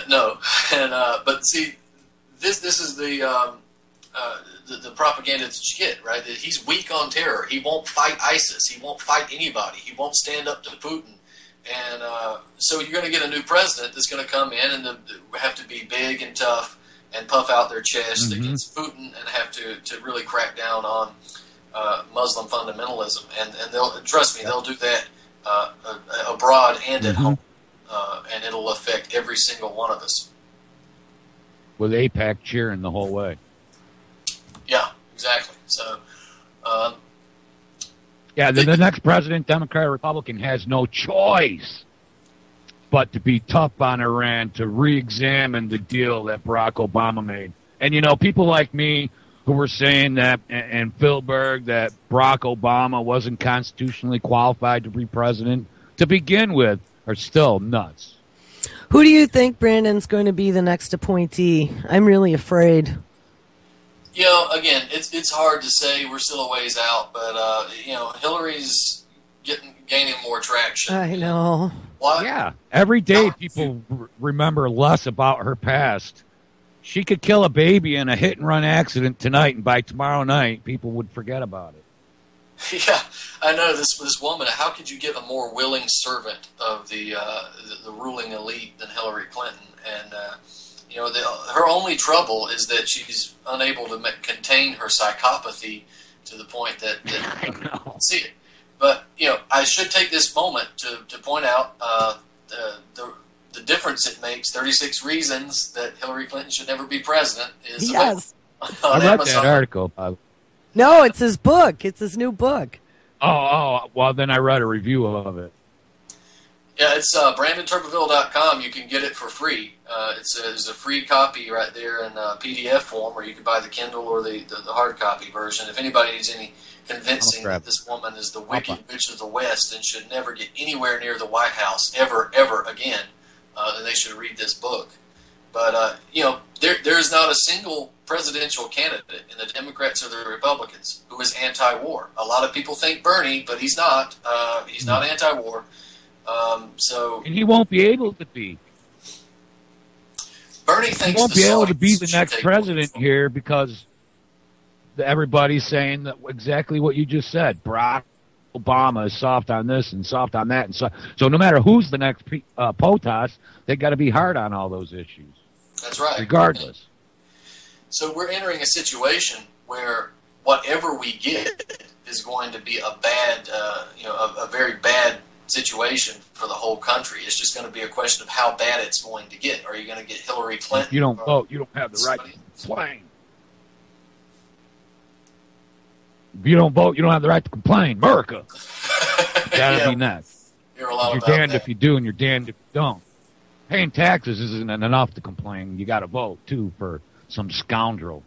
No, and but see, this is the propaganda that you get, right? That he's weak on terror. He won't fight ISIS. He won't fight anybody. He won't stand up to Putin. And so you're going to get a new president that's going to come in and have to be big and tough and puff out their chest against Putin and have to really crack down on Muslim fundamentalism. And they'll, trust me, they'll do that abroad and at home. And it'll affect every single one of us. With AIPAC cheering the whole way. Yeah, exactly. So, yeah, the next president, Democrat or Republican, has no choice but to be tough on Iran, to re-examine the deal that Barack Obama made. And, you know, people like me who were saying that, and Phil Berg, that Barack Obama wasn't constitutionally qualified to be president to begin with, are still nuts. Who do you think, Brandon's going to be the next appointee? I'm really afraid. You know, again, it's hard to say. We're still a ways out, but you know, Hillary's gaining more traction. I know. Why? Yeah, every day people remember less about her past. She could kill a baby in a hit-and-run accident tonight, and by tomorrow night, people would forget about it. Yeah, I know this woman. How could you get a more willing servant of the ruling elite than Hillary Clinton? And you know, her only trouble is that she's unable to contain her psychopathy to the point that I know. See it. But you know, I should take this moment to point out the difference it makes. 36 Reasons that Hillary Clinton should never be president is yes. I read that article. No, it's his book. It's his new book. Oh, well, then I read a review of it. Yeah, it's BrandonTurbeville.com. You can get it for free. There's a free copy right there in PDF form, or you can buy the Kindle or the hard copy version. If anybody needs any convincing that this woman is the wicked witch of the West and should never get anywhere near the White House ever again, then they should read this book. But, you know, there's not a single presidential candidate in the Democrats or the Republicans who is anti-war. A lot of people think Bernie, but he's not. He's not anti-war. And he won't be able to be. Bernie He thinks won't be able to be the should next take president place. here because everybody's saying that exactly what you just said. Barack Obama is soft on this and soft on that, and so no matter who's the next POTUS, they got to be hard on all those issues. That's right. Regardless. So we're entering a situation where whatever we get is going to be a bad, a very bad situation for the whole country. It's just going to be a question of how bad it's going to get. Are you going to get Hillary Clinton? If you don't vote, you don't have the right to complain. If you don't vote, you don't have the right to complain. America. That'll be next. You're a lot You're about damned that. if you do and you're damned if you don't. Paying taxes isn't enough to complain. You got to vote, too, for some scoundrel.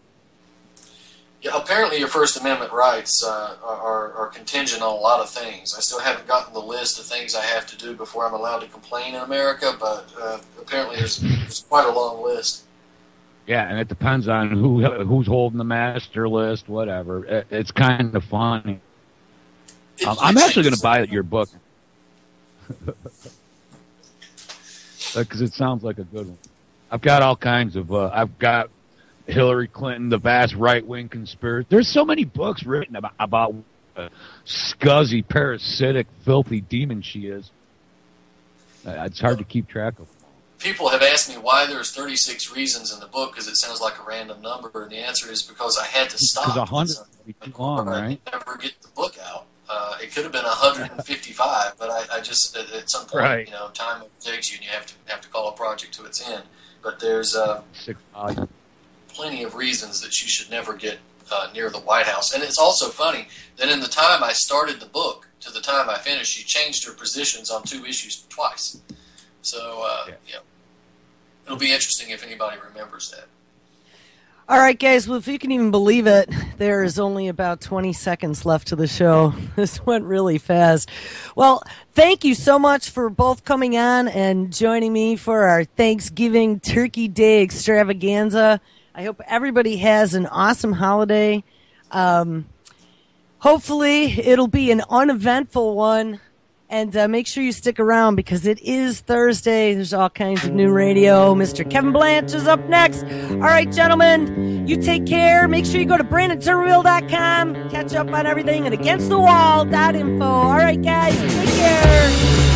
Yeah, apparently your First Amendment rights are contingent on a lot of things. I still haven't gotten the list of things I have to do before I'm allowed to complain in America, but apparently there's quite a long list. Yeah, and it depends on who's holding the master list, whatever. It's kind of funny. I'm actually going to buy your book. Because it sounds like a good one. I've got all kinds of... I've got Hillary Clinton, the vast right-wing conspiracy. There's so many books written about scuzzy, parasitic, filthy demon she is. It's hard to keep track of. People have asked me why there's 36 reasons in the book because it sounds like a random number, and the answer is because I had to stop. Because 100 would be too long, right? I never get the book out. It could have been 155, but I just at some point, Right. time takes you, and you have to call a project to its end. But there's 6 volumes. plenty of reasons that she should never get near the White House. And it's also funny that in the time I started the book to the time I finished, she changed her positions on 2 issues twice. So it'll be interesting if anybody remembers that. All right, guys. Well, if you can even believe it, there is only about 20 seconds left to the show. This went really fast. Well, thank you so much for both coming on and joining me for our Thanksgiving Turkey Day extravaganza. I hope everybody has an awesome holiday. Hopefully, it'll be an uneventful one. And make sure you stick around because it is Thursday. There's all kinds of new radio. Mr. Kevin Blanche is up next. All right, gentlemen, you take care. Make sure you go to BrandonTurbeville.com. Catch up on everything at AgainstTheWall.info. All right, guys, take care.